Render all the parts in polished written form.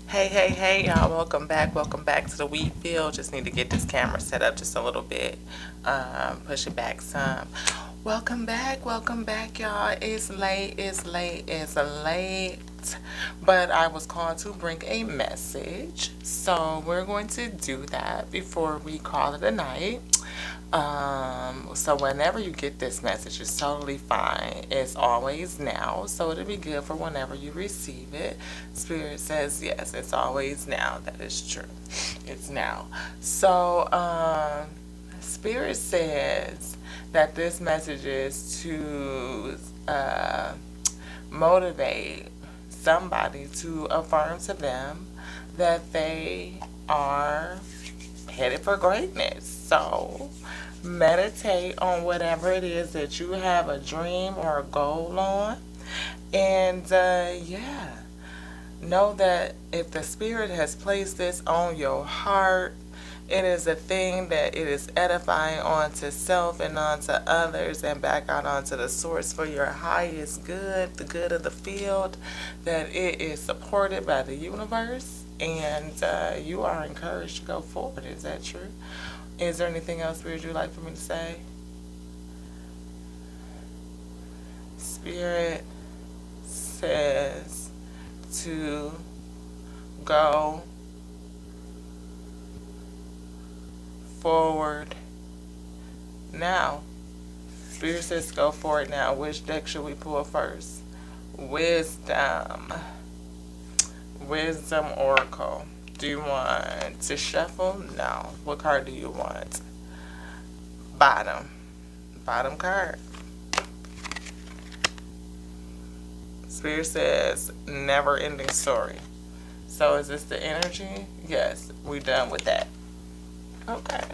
Hey, y'all. Welcome back to the wheat field. Just need to get this camera set up just a little bit. Push it back some. Welcome back, y'all. It's late. But I was called to bring a message. So we're going to do that before we call it a night. So whenever you get this message, it's totally fine. It's always now, so it'll be good for whenever you receive it. Spirit says yes, it's always now. That is true. It's now. So, Spirit says that this message is to motivate somebody to affirm to them that they are headed for greatness. So meditate on whatever it is that you have a dream or a goal on. And yeah, know that if the Spirit has placed this on your heart, it is a thing that it is edifying onto self and onto others and back out onto the source for your highest good, the good of the field, that it is supported by the universe, and you are encouraged to go forward. Is that true? Is there anything else, Spirit, you'd like for me to say? Spirit says to go forward now. Spirit says go forward now. Which deck should we pull first? Wisdom. Wisdom Oracle. Do you want to shuffle? No. What card do you want? Bottom. Bottom card. Spirit says never ending story. So is this the energy? Yes. We done with that. Okay.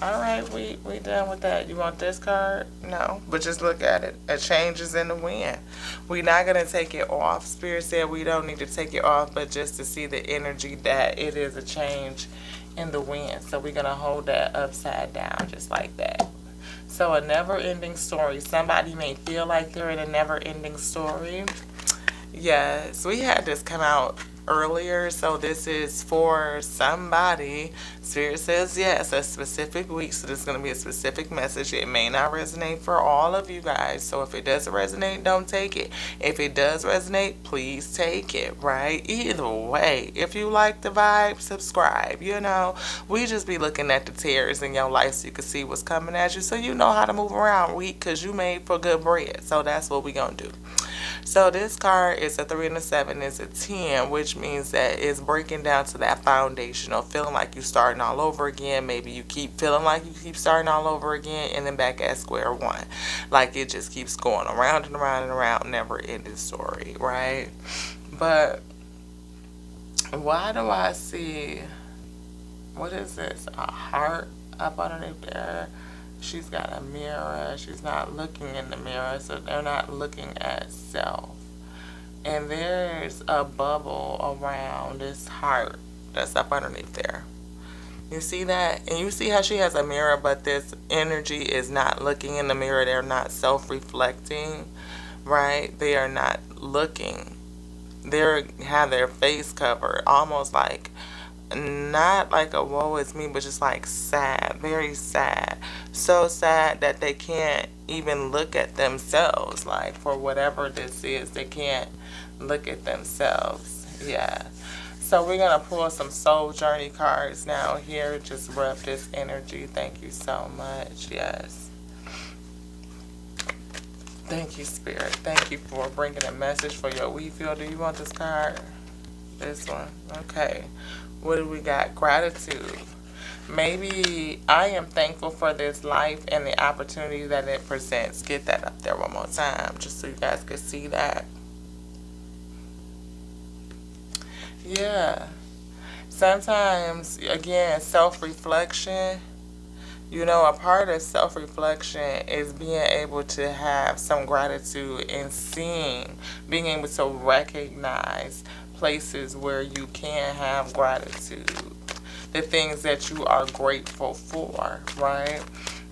Alright, we done with that. You want this card? No. But just look at it. A change is in the wind. We're not going to take it off. Spirit said we don't need to take it off, but just to see the energy that it is a change in the wind. So we're going to hold that upside down just like that. So a never-ending story. Somebody may feel like they're in a never-ending story. Yes, we had this come out earlier, so this is for somebody. Spirit says yes, a specific week, so this is going to be a specific message. It may not resonate for all of you guys, so if it doesn't resonate, don't take it. If it does resonate, please take it, right? Either way, if you like the vibe, subscribe. We just be looking at the tears in your life so you can see what's coming at you, so you know how to move around week, because you made for good bread. So that's what we going to do. So this card is a 3 and a 7 is a 10, which means that it's breaking down to that foundational, feeling like you're starting all over again. Maybe you keep feeling like you keep starting all over again and then back at square one. Like it just keeps going around and around and around, never ending story, right? But why do I see, what is this? A heart up underneath there. She's got a mirror. She's not looking in the mirror, so they're not looking at self. And there's a bubble around this heart that's up underneath there. You see that? And you see how she has a mirror, but this energy is not looking in the mirror. They're not self-reflecting, right? They are not looking. They have their face covered, almost like, not like a woe is me, but just like sad, very sad. So sad that they can't even look at themselves. Like for whatever this is, they can't look at themselves. Yeah. So we're going to pull some soul journey cards now here. Just rub this energy. Thank you so much. Yes. Thank you, Spirit. Thank you for bringing a message for your we feel. Do you want this card? This one. Okay. What do we got? Gratitude. Maybe I am thankful for this life and the opportunity that it presents. Get that up there one more time just so you guys can see that. Yeah. Sometimes, again, self-reflection. A part of self-reflection is being able to have some gratitude and being able to recognize places where you can have gratitude, the things that you are grateful for, right?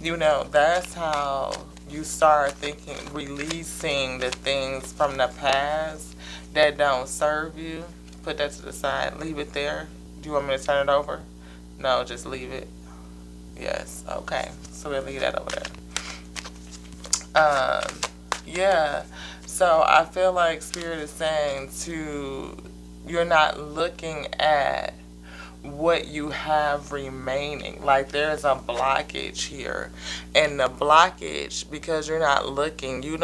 That's how you start thinking, releasing the things from the past that don't serve you. put that to the side. Leave it there. Do you want me to turn it over? No, just leave it. Yes. Okay. So we'll leave that over there. Yeah. So I feel like Spirit is saying you're not looking at what you have remaining. Like there's a blockage here. And the blockage, because you're not looking, you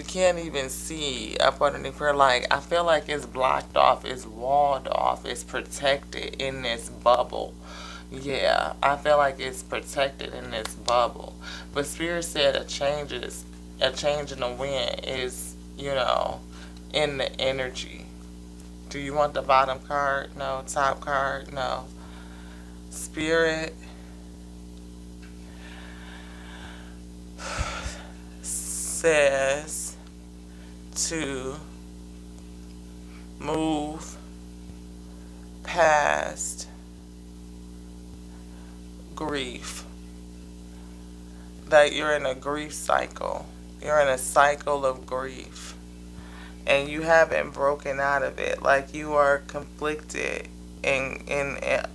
can't even see up underneath here. Like I feel like it's blocked off, it's walled off, it's protected in this bubble. Yeah, I feel like it's protected in this bubble. But Spirit said a change in the wind is, in the energy. Do you want the bottom card? No. Top card? No. Spirit says to move past grief. That you're in a grief cycle. You're in a cycle of grief. And you haven't broken out of it. Like you are conflicted and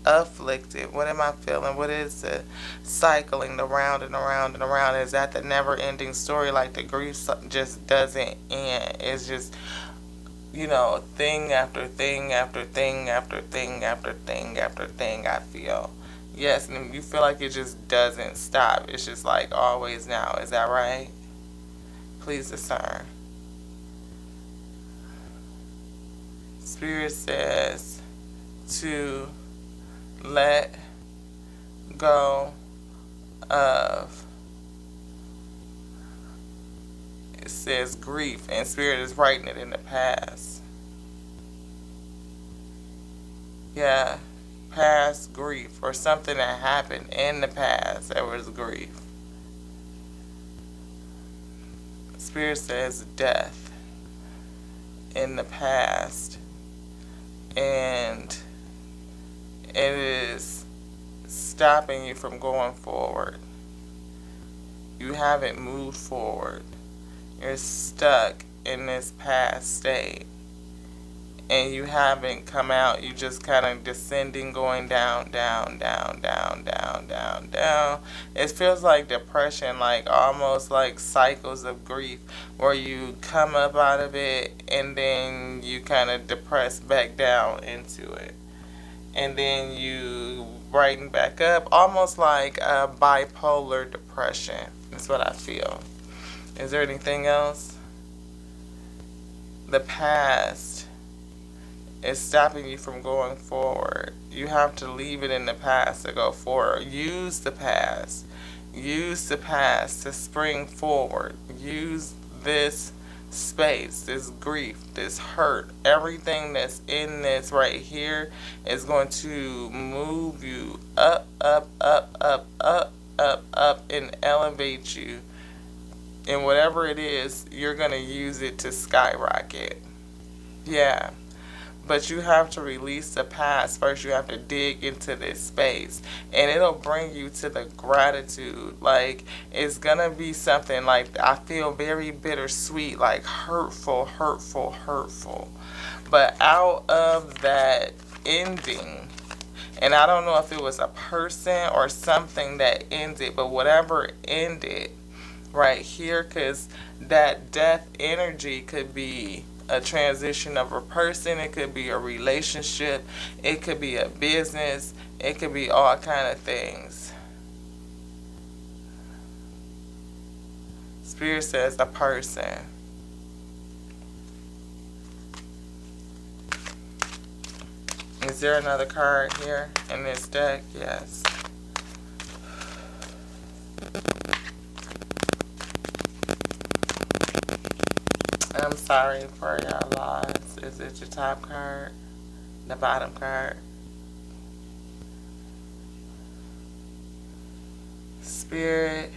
afflicted. What am I feeling? What is the cycling, the round and around and around? Is that the never ending story? Like the grief just doesn't end. It's just, thing after thing after thing after thing after thing after thing, I feel. Yes, and you feel like it just doesn't stop. It's just like always now. Is that right? Please discern. Spirit says to let go of, it says grief, and Spirit is writing it in the past. Yeah, past grief, or something that happened in the past that was grief. Spirit says death in the past. And it is stopping you from going forward. You haven't moved forward. You're stuck in this past state. And you haven't come out. You just kind of descending, going down, down, down, down, down, down, down. It feels like depression, like almost like cycles of grief, where you come up out of it and then you kind of depress back down into it. And then you brighten back up, almost like a bipolar depression. That's what I feel. Is there anything else? The past is stopping you from going forward. You have to leave it in the past to go forward. Use the past. Use the past to spring forward. Use this space, this grief, this hurt, everything that's in this right here is going to move you up, up, up, up, up, up, up, and elevate you. And whatever it is, you're going to use it to skyrocket. Yeah. But you have to release the past first. You have to dig into this space. And it'll bring you to the gratitude. Like, it's going to be something like, I feel very bittersweet, like hurtful, hurtful, hurtful. But out of that ending, and I don't know if it was a person or something that ended, but whatever ended right here, because that death energy could be a transition of a person, it could be a relationship, it could be a business, it could be all kind of things. Spirit says a person. Is there another card here in this deck? Yes. I'm sorry for your loss. Is it your top card? The bottom card? Spirit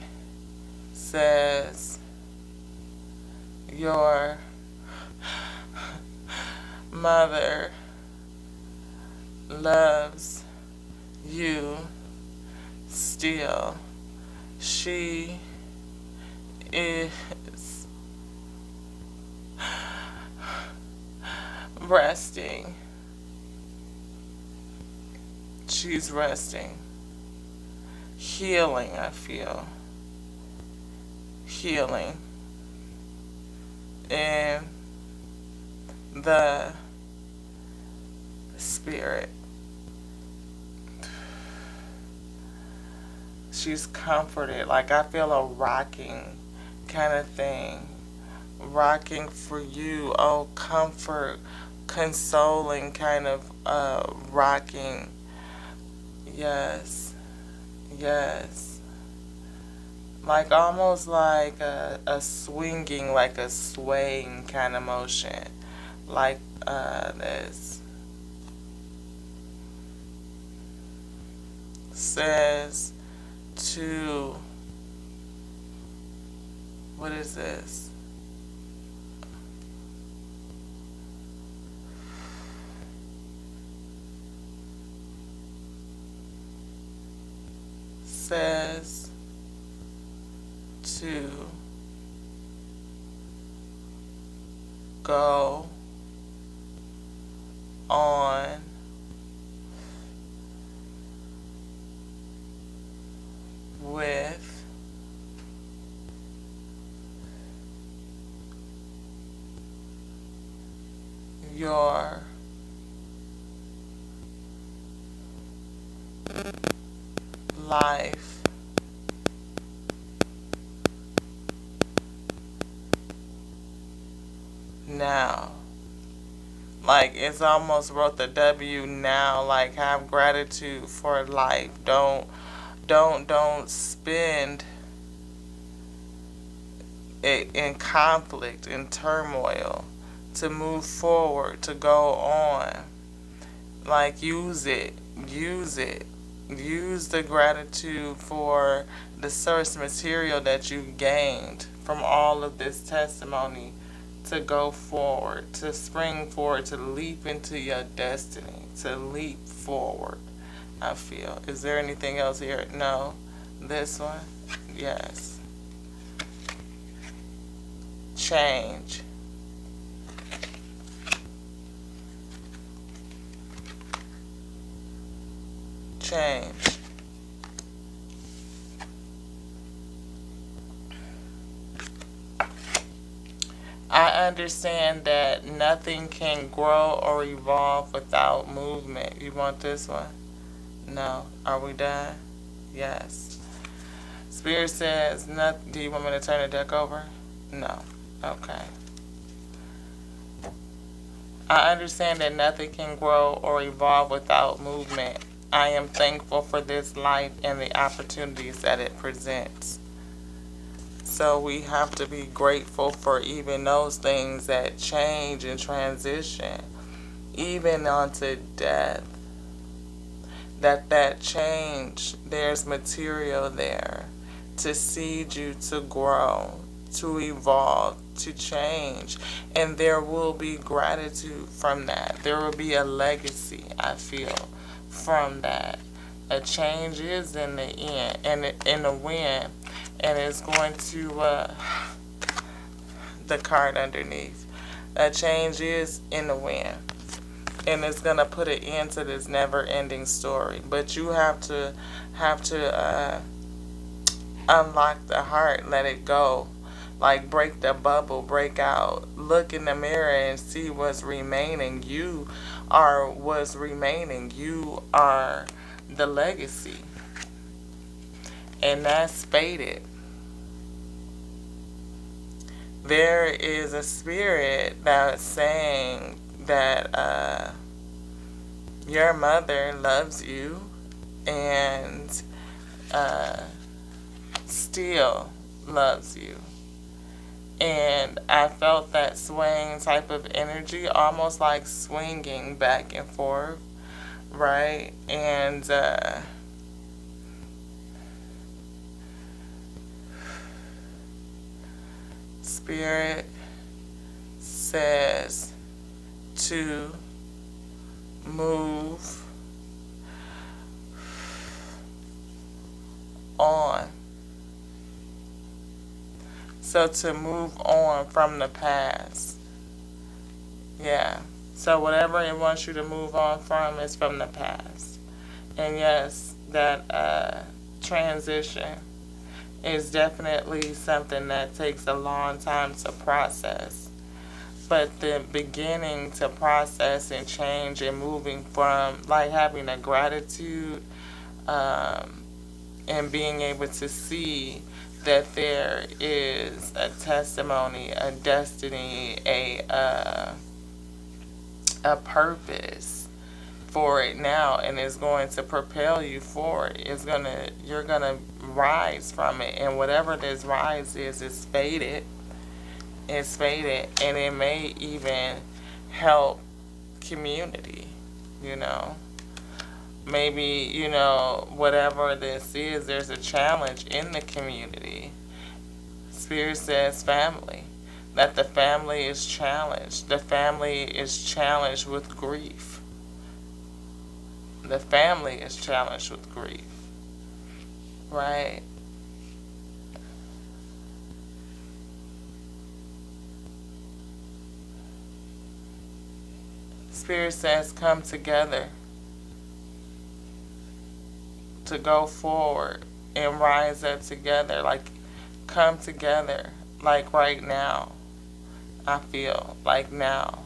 says your mother loves you still. She is resting She's resting. Healing, I feel. Healing. And the spirit. She's comforted. Like I feel a rocking kind of thing. Rocking for you. Oh, comfort, consoling kind of rocking. Yes. Yes. Like almost like a swinging, like a swaying kind of motion. Like this. Says to, what is this? Says to go on with your life now. Like it's almost wrote the W now. Like have gratitude for life. Don't spend it in conflict, in turmoil, to move forward, to go on. Like use it, use it. Use the gratitude for the source material that you gained from all of this testimony to go forward, to spring forward, to leap into your destiny, to leap forward. I feel. Is there anything else here? No. This one? Yes. Change. Change. I understand that nothing can grow or evolve without movement. You want this one? No. Are we done? Yes. Spirit says, do you want me to turn the deck over? No. Okay. I understand that nothing can grow or evolve without movement. I am thankful for this life and the opportunities that it presents. So we have to be grateful for even those things that change and transition, even onto death. That change, there's material there to seed you to grow, to evolve, to change. And there will be gratitude from that. There will be a legacy, I feel, from that. A change is in the end, and in the wind, and it's going to, the card underneath. A change is in the wind. And it's gonna put an end to this never-ending story. But you have to unlock the heart, let it go. Like break the bubble, break out. Look in the mirror and see what's remaining. You are what's remaining. You are the legacy. And that's fated. There is a spirit that's saying that your mother loves you and still loves you. And I felt that swaying type of energy, almost like swinging back and forth, right? And Spirit says to move on. So to move on from the past. Yeah. So whatever it wants you to move on from is from the past. And yes, that transition is definitely something that takes a long time to process. But the beginning to process and change and moving from like having a gratitude, um, and being able to see that there is a testimony, a destiny, a purpose for it now, and it's going to propel you forward. You're gonna rise from it, and whatever this rise is faded. It's faded, and it may even help community. You know, maybe whatever this is, there's a challenge in the community. Spirit says family. That the family is challenged. The family is challenged with grief. The family is challenged with grief. Right? Spirit says come together to go forward and rise up together. Like, come together. Like right now. I feel like now.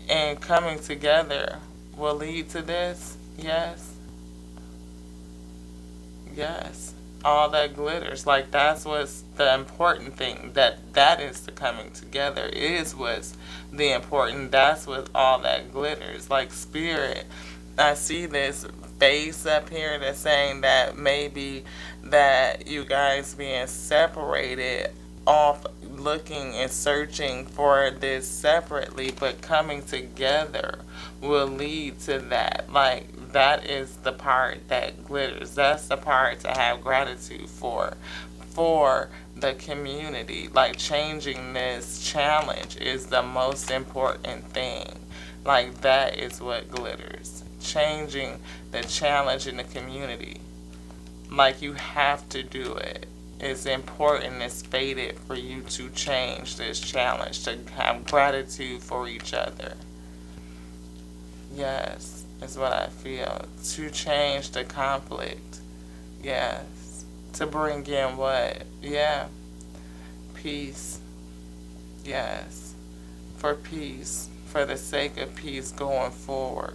And coming together will lead to this. Yes. Yes. All that glitters. Like, that's what's the important thing. That is the coming together is what's the important. That's what all that glitters. Like, spirit. I see this face up here that's saying that maybe that you guys being separated off, looking and searching for this separately, but coming together will lead to that. Like, that is the part that glitters. That's the part to have gratitude for the community. Like, changing this challenge is the most important thing. Like, that is what glitters. Changing the challenge in the community. Like, you have to do it. It's important, it's fated for you to change this challenge, to have gratitude for each other. Yes, is what I feel. To change the conflict. Yes. To bring in what? Yeah. Peace. Yes. For peace. For the sake of peace going forward.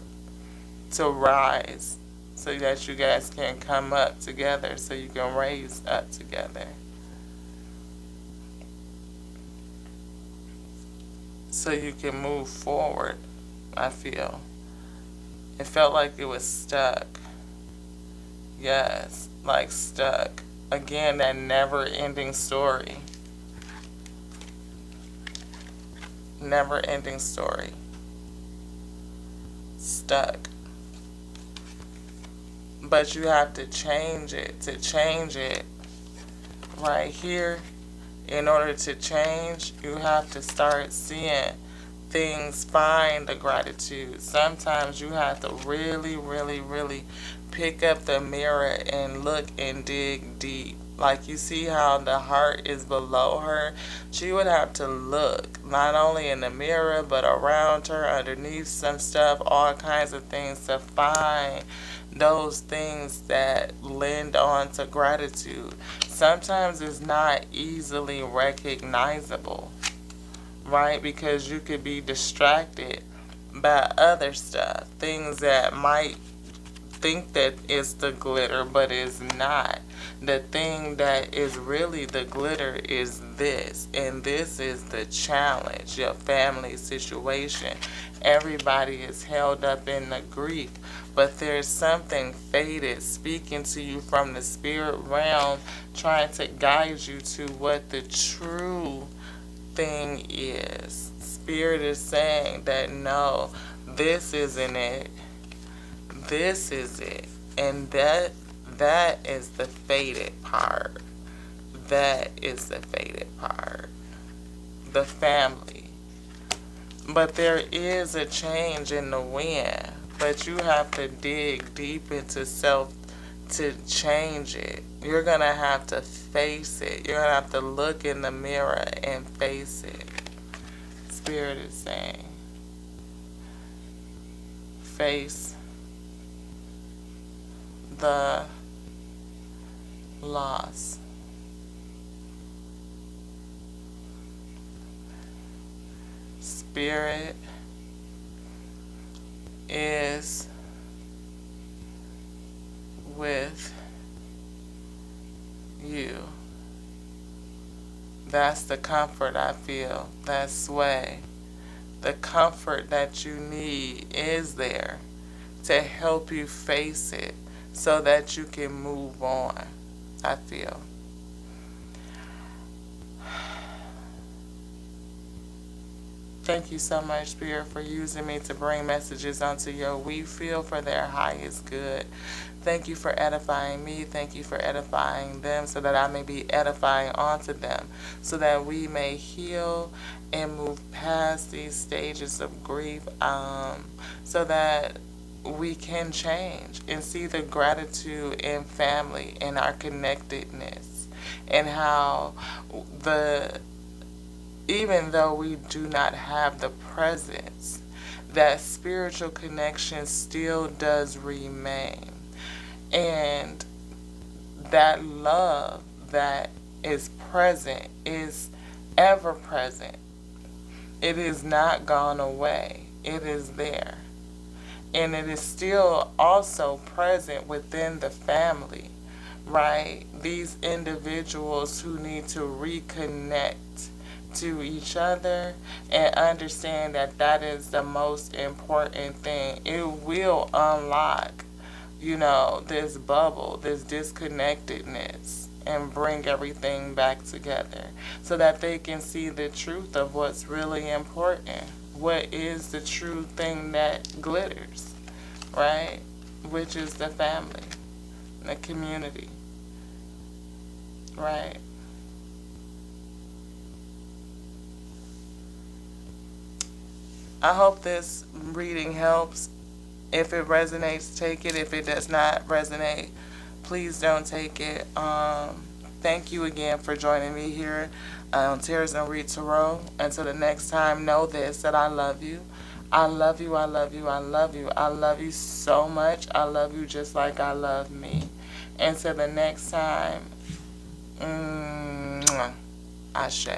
To rise. So that you guys can come up together. So you can raise up together. So you can move forward, I feel. It felt like it was stuck. Yes, like stuck. Again, that never-ending story. Never-ending story. Stuck. But you have to change it. To change it right here, in order to change, you have to start seeing things, find the gratitude. Sometimes you have to really, really, really pick up the mirror and look and dig deep. Like, you see how the heart is below her? She would have to look, not only in the mirror, but around her, underneath some stuff, all kinds of things to find those things that lend on to gratitude. Sometimes it's not easily recognizable, right? Because you could be distracted by other stuff, things that might think that it's the glitter, but it's not. The thing that is really the glitter is this, and this is the challenge, your family situation. Everybody is held up in the grief, but there's something faded speaking to you from the spirit realm, trying to guide you to what the true thing is. Spirit is saying that no, this isn't it. This is it. And that is the faded part. That is the faded part. The family. But there is a change in the wind. But you have to dig deep into self to change it. You're going to have to face it. You're going to have to look in the mirror and face it. Spirit is saying, face the loss. Spirit is with you. That's the comfort I feel. That sway. The comfort that you need is there to help you face it so that you can move on, I feel. Thank you so much, Spirit, for using me to bring messages onto your we feel for their highest good. Thank you for edifying me. Thank you for edifying them so that I may be edifying onto them, so that we may heal and move past these stages of grief, so that we can change and see the gratitude in family and our connectedness, and how even though we do not have the presence, that spiritual connection still does remain. And that love that is present is ever present. It is not gone away. It is there. And it is still also present within the family, right? These individuals who need to reconnect to each other and understand that that is the most important thing. It will unlock, this bubble, this disconnectedness, and bring everything back together so that they can see the truth of what's really important. What is the true thing that glitters, right? Which is the family, the community, right? I hope this reading helps. If it resonates, take it. If it does not resonate, please don't take it. Thank you again for joining me here on Tears and Read Tarot. Until the next time, know this, that I love you. I love you, I love you, I love you. I love you so much. I love you just like I love me. Until the next time, Ashe.